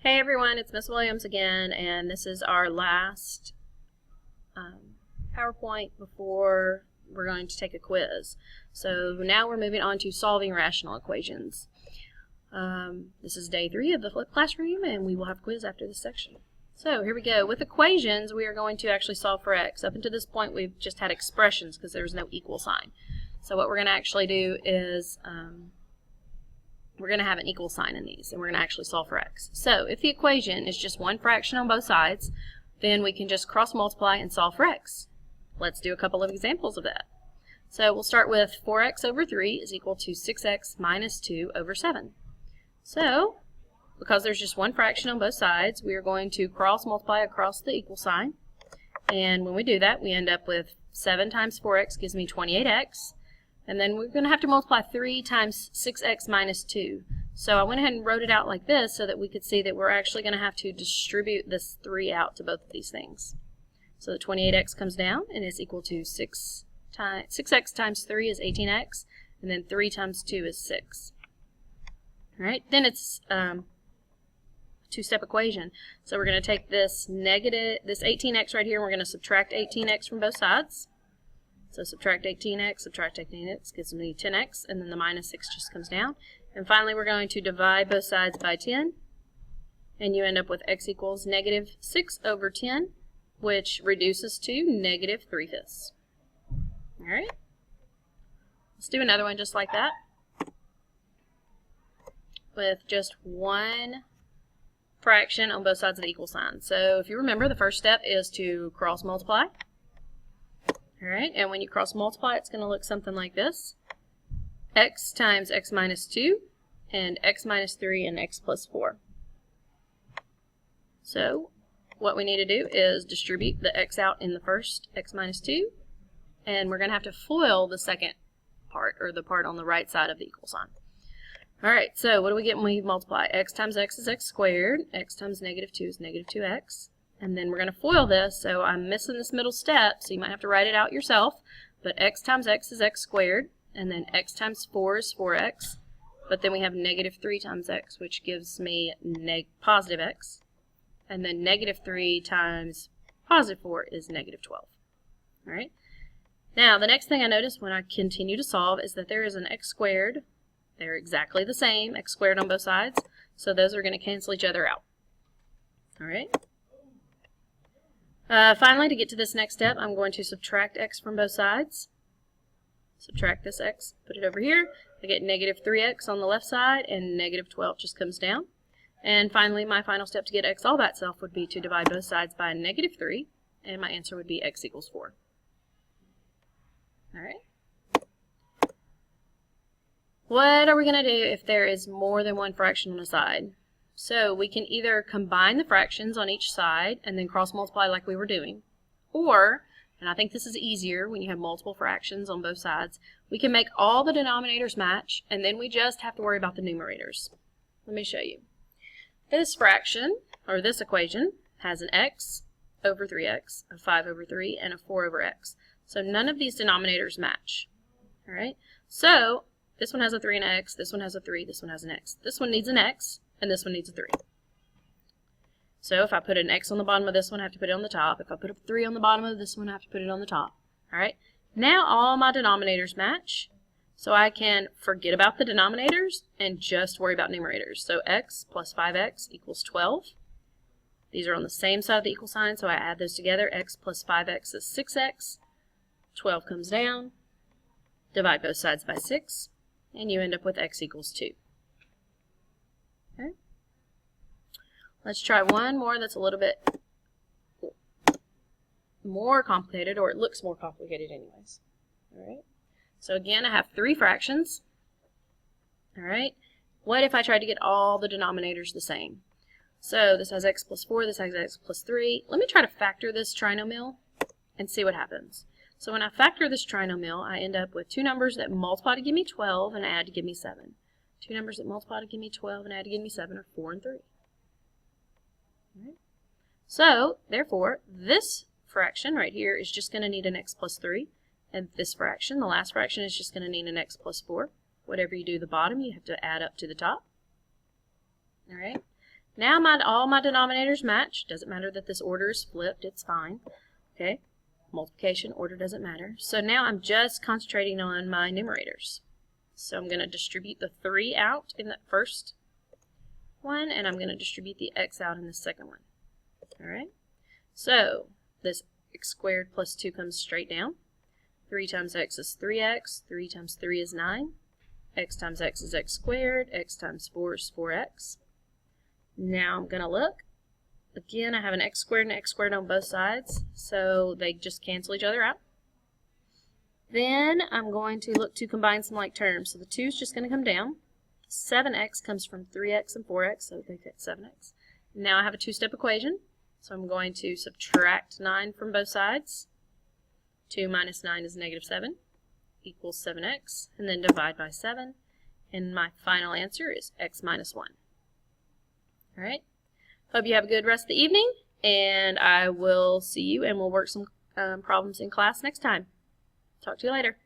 Hey everyone, it's Miss Williams again, and this is our last PowerPoint before we're going to take a quiz. So now we're moving on to solving rational equations. This is day 3 of the flipped classroom, and we will have a quiz after this section. So here we go. With equations, we are going to actually solve for x. Up until this point, we've just had expressions because there's no equal sign. So what we're going to actually do is we're going to have an equal sign in these, and we're going to actually solve for x. So if the equation is just one fraction on both sides, then we can just cross multiply and solve for x. Let's do a couple of examples of that. So we'll start with 4x over 3 is equal to 6x minus 2 over 7. So because there's just one fraction on both sides, we are going to cross multiply across the equal sign. And when we do that, we end up with 7 times 4x gives me 28x. And then we're going to have to multiply 3 times 6x minus 2. So I went ahead and wrote it out like this so that we could see that we're actually going to have to distribute this 3 out to both of these things. So the 28x comes down and is equal to 6x times 3 is 18x, and then 3 times 2 is 6. All right, then it's a two-step equation. So we're going to take this 18x right here, and we're going to subtract 18x from both sides. So subtract 18x, subtract 18x gives me 10x, and then the minus 6 just comes down. And finally, we're going to divide both sides by 10, and you end up with x equals negative 6 over 10, which reduces to negative 3/5. All right, let's do another one just like that with just one fraction on both sides of the equal sign. So if you remember, the first step is to cross multiply. Alright, and when you cross multiply, it's going to look something like this. X times x minus 2, and x minus 3, and x plus 4. So what we need to do is distribute the x out in the first, x minus 2, and we're going to have to FOIL the second part, or the part on the right side of the equal sign. Alright, so what do we get when we multiply? X times x is x squared, x times negative 2 is negative 2x. And then we're going to FOIL this, so I'm missing this middle step, so you might have to write it out yourself. But x times x is x squared, and then x times 4 is 4x. But then we have negative 3 times x, which gives me positive x. And then negative 3 times positive 4 is negative 12. All right. Now, the next thing I notice when I continue to solve is that there is an x squared. They're exactly the same, x squared on both sides. So those are going to cancel each other out. All right. Finally, to get to this next step, I'm going to subtract x from both sides. Subtract this x, put it over here. I get negative 3x on the left side, and negative 12 just comes down. And finally, my final step to get x all by itself would be to divide both sides by negative 3, and my answer would be x equals 4. All right. What are we going to do if there is more than one fraction on a side? So we can either combine the fractions on each side and then cross multiply like we were doing, or, and I think this is easier when you have multiple fractions on both sides, we can make all the denominators match, and then we just have to worry about the numerators. Let me show you. This fraction, or this equation, has an x over 3x, a 5 over 3, and a 4 over x. So none of these denominators match. All right? So this one has a 3 and an x, this one has a 3, this one has an x. This one needs an x, and this one needs a 3. So if I put an x on the bottom of this one, I have to put it on the top. If I put a 3 on the bottom of this one, I have to put it on the top. Alright, now all my denominators match, so I can forget about the denominators and just worry about numerators. So x plus 5x equals 12. These are on the same side of the equal sign, so I add those together. X plus 5x is 6x. 12 comes down. Divide both sides by 6, and you end up with x equals 2. Okay. Let's try one more that's a little bit more complicated, or it looks more complicated anyways. All right. So again, I have 3 fractions. All right. What if I tried to get all the denominators the same? So this has x plus 4, this has x plus 3. Let me try to factor this trinomial and see what happens. So when I factor this trinomial, I end up with 2 numbers that multiply to give me 12 and add to give me 7. 2 numbers that multiply to give me 12 and add to give me 7 are 4 and 3. Right. So, therefore, this fraction right here is just going to need an x plus 3. And this fraction, the last fraction, is just going to need an x plus 4. Whatever you do at the bottom, you have to add up to the top. All right. Now all my denominators match. Doesn't matter that this order is flipped, it's fine. Okay, multiplication, order doesn't matter. So now I'm just concentrating on my numerators. So I'm going to distribute the 3 out in that first one, and I'm going to distribute the x out in the second one. Alright, so this x squared plus 2 comes straight down. 3 times x is 3x, 3 times 3 is 9, x times x is x squared, x times 4 is 4x. Now I'm going to look. Again, I have an x squared and x squared on both sides, so they just cancel each other out. Then I'm going to look to combine some like terms. So the 2 is just going to come down. 7x comes from 3x and 4x, so they get 7x. Now I have a two-step equation, so I'm going to subtract 9 from both sides. 2 minus 9 is negative 7, equals 7x, and then divide by 7, and my final answer is x minus 1. Alright, hope you have a good rest of the evening, and I will see you and we'll work some problems in class next time. Talk to you later.